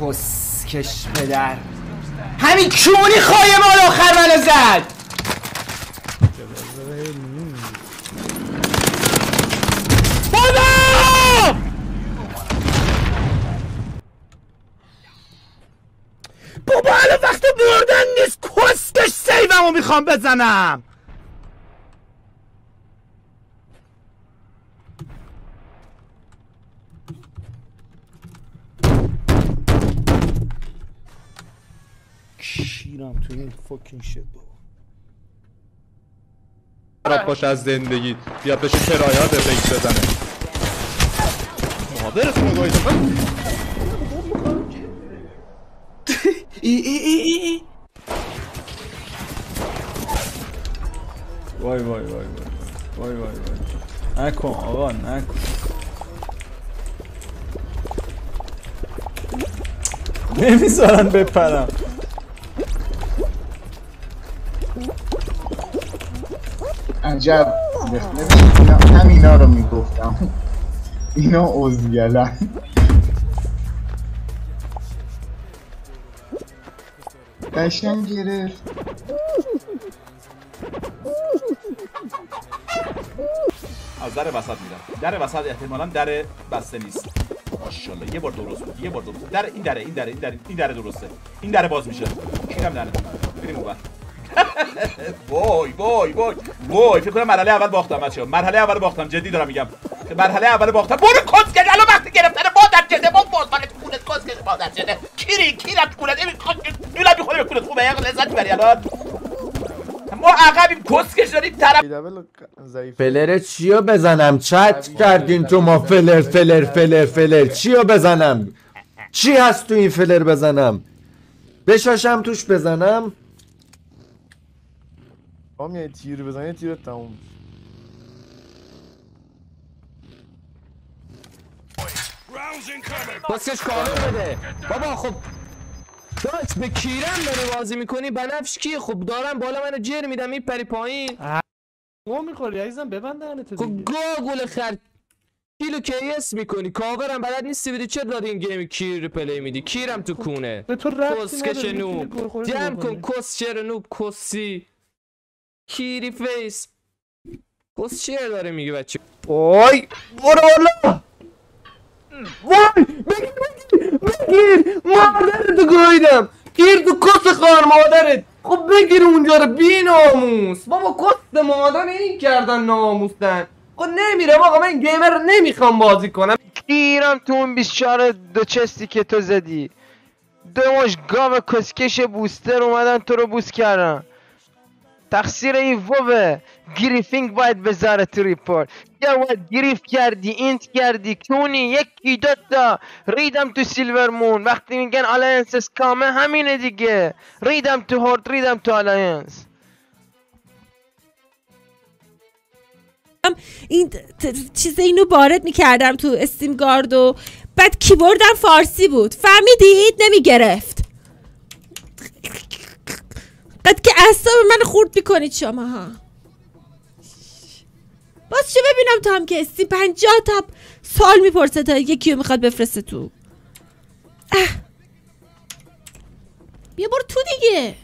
کسکش پدر همین کونی خواهی مال آخر منو زد. بابا الان وقت بردن نیست، کسکش سیومو میخوام بزنم. کیرم تو این فاکین شت بابا. خراب باشه از زندگی بیاد بشه کرایات فکر بزنه. مادرتون رو گاییدم. وای وای وای وای وای وای نکن آقا نکن. نمیذارن بپرم. عجب همینا رو میگفتم. اینا اوزگلن. قشنگ گرفت. از در وسط میرم. در وسط احتمالاً در بسته نیست. ماشاءالله یه بار درست بود. یه بار درست. در این در درسته. این در باز میشه. کیرم دهنتون. بریم اونور. وای وای وای وای فکر کنم مرحله اول باختم بچه‌ها. مرحله اول باختم، جدی دارم میگم. مرحله اول باختم. برو کسکش الان وقتی گرفتن مادر جده با بازمانت کونت کسکش مادر جده. کیرم کونت این دولا میخوره به کونت خوبه یه لذت میبری الان. ما عقبیم کسکش داریم طرف. فلر چیو بزنم؟ چت کردین تو ما فلر چیو بزنم؟ چی هست تو این فلر بزنم؟ بشاشم توش بزنم؟ یه تیر بزنی تیر تموم. کسکش کامل بده بابا. خب داشت به کیرم داری بازی میکنی. بنفش کیه؟ خب دارم بالا منو جر میدم میپری پایین. گو میخوری عزیزم ببند دهنتو دیگه. خب گوگل خر کیلو کیس میکنی کاورم بلد نیستی بدی. چرا داری این گیم کیر پلی میدی؟ کیرم تو کونه. به تو ربطی کسکش نوب جمع کن. کسچر نوب کسی کیری فیس کسچر داره میگه بچه. وای برو والا. وای بگیر مادرتو گاییدم. گیر تو کس خار مادرت. خب بگیر اونجا رو بی ناموس. بابا کس مادر این کردن ناموسن. خب نمیرم آقا، من گیمر رو نمیخوام بازی کنم. گیرم تو اون 24 دو چستی که تو زدی. دو ماش گاو کسکش بوستر اومدن تو رو بوست کردن. تقصیر این ووه. گریفینگ باید بذاره تو ریپورت. یا باید گریف کردی اینت کردی کونی یکی دوتا ریدم تو سیلور مون. وقتی میگن آلاینس اسکامه همینه دیگه. ریدم تو هورد ریدم تو آلاینس. این چیز اینو وارد میکردم تو استیم گارد و بعد کیبوردم فارسی بود فهمیدید نمیگرفت. قد که اعصاب من خورد میکنید شما ها. باز چه ببینم تو هم که استیم 50 تا سوال میپرسه تا یکیو میخواد بفرسته تو. بیا برو تو دیگه.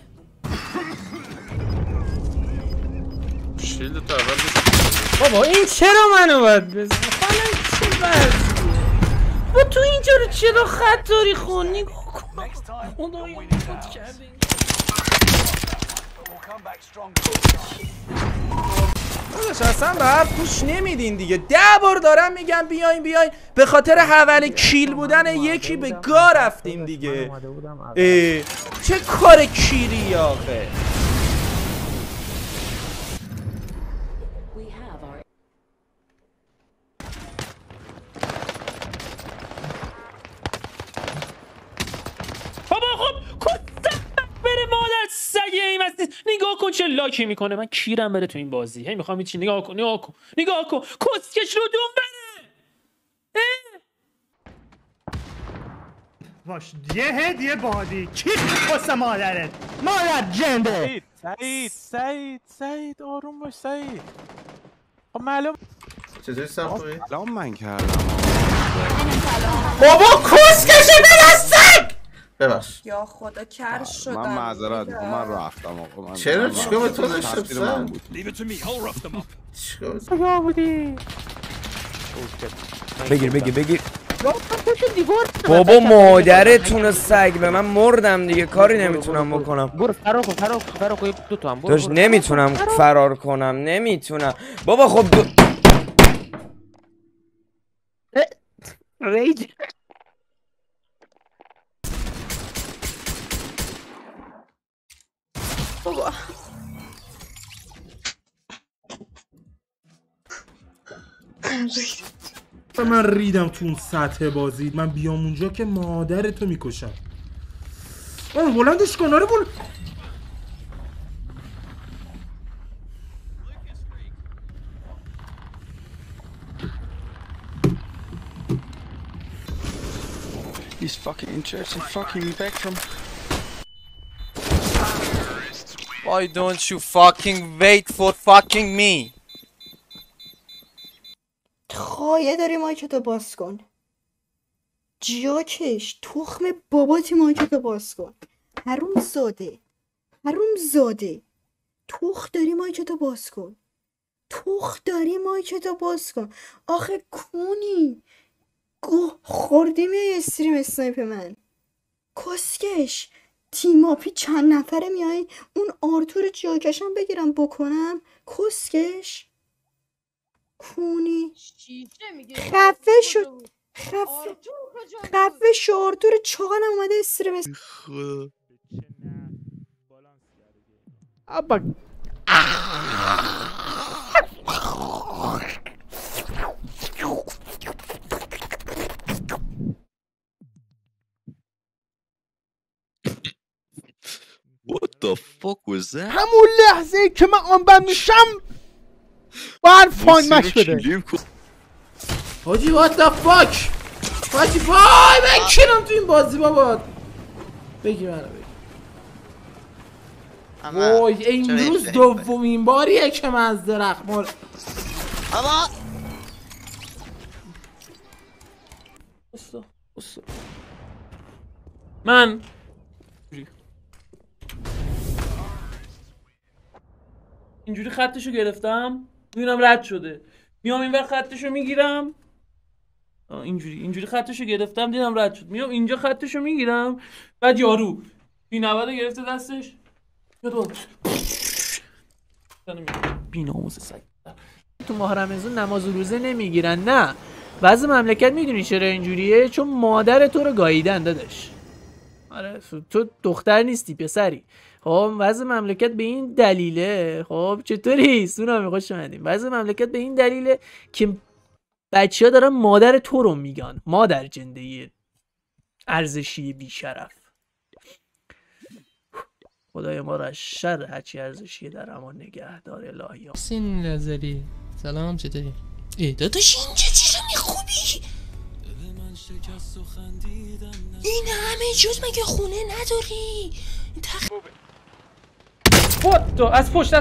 شیلد تو اول بابا این چرا منو باید بزن؟ فعلا چه وضعیه؟ با تو اینجا رو چرا خط داری خون؟ نگاه کن خدایی خود کردی. داداش اصلا به حرف گوش نمیدین دیگه. 10 بار دارم میگم بیاین به خاطر حول کیل بودن یکی به گا رفتیم دیگه. چه کار کیری آخه. نگاه کن چه لاکی میکنه. من کیرم بره تو این بازی. هی میخوام چی نگاه کن کسکش رو دوم بره. باش یه هدیه بادی کی کس مادرت مادر جنده. سعید آروم باش سعید. خب معلوم چطوری سلام من کردم. بابا کسکش بدستک ببخش. یا خدا کر شدم. من معذرت میخوام، من رفتم آقا. من چرا چیکار به تو داشتم تقصیر من بود. چیکار بودی؟ بگیر بابا مادرتون سگ به من مردم دیگه، کاری نمیتونم بکنم. برو فرار کن دو تا هم داشت نمیتونم فرار کنم، نمیتونم بابا. خب ریج بابا من ریدم تو اون سطح بازی. من بیام اونجا که مادرتو میکشم. بلندش کن. آره بلند. He's fucking interested in fucking Spectrum. Why don't you fucking wait for fucking me? خواهیه داری مایکتو باز کن. جاکش تخم باباتی مایکتو باز کن. حروم زاده تخ داری مایکتو باز کن. آخه کونی گوه خوردی میای استریم اسنایپ من. کسکش تیماپی چند نفره میای اون آرتور جاکشم بگیرم بکنم. کسکش کونی خفه شد. خفه شد. آرتور چاقنم اومده استریم What the fuck was that? همون لحظه که من آنبن میشم باید فاین مش بده. حاجی what the fuck. حاجی وای من کیرم تو این بازی بابا. بگی منو بگی. وای امروز دومین باریه که من از درخت اما من اینجوری خطشو گرفتم میبینم رد شده، میام اینور خطشو میگیرم. اینجوری خطشو گرفتم دیدم رد شد، میام اینجا خطشو میگیرم. بعد یارو P90 گرفته دستش بی‌ناموس سگ. تو ماه رمضان نماز و روزه نمیگیرن. نه وضع مملکت میدونی چرا اینجوریه؟ چون مادر تو رو گاییدن داداش. آره تو دختر نیستی پسری. خب وضع مملکت به این دلیله. خب چطوری؟ سونا خوش اومدیم. وضع مملکت به این دلیله که بچه‌ها دارن مادر تو رو میگن مادر جنده ارزشی بیشرف. خدای ما را شر هرچی ارزشی در امان نگه داره الهی. حسین نظری سلام، چطوری؟ داداش این چه چیزا میخوبی؟ این همه جز مگه خونه نداری؟ تو از پشت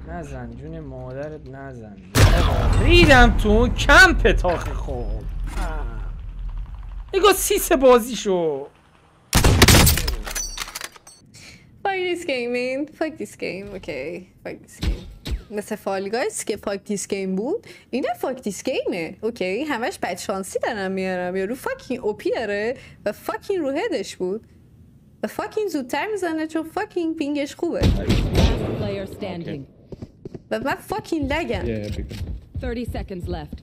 نزن جون مادرت نزن. ریدم تو کمپ تاخ خوب. نگاه سیس بازی شو. Fuck this game man. Fuck this game. Okay. Fuck this game. مثل فالگایز که fuck this game بود اینه fuck this gameه. اوکی همش بدشانسی دارم میارم. یارو fucking اوپی داره و fucking رو هدش بود و fucking زودتر میزنه چون fucking پینگش خوبه و من fucking لگم. 30 seconds left.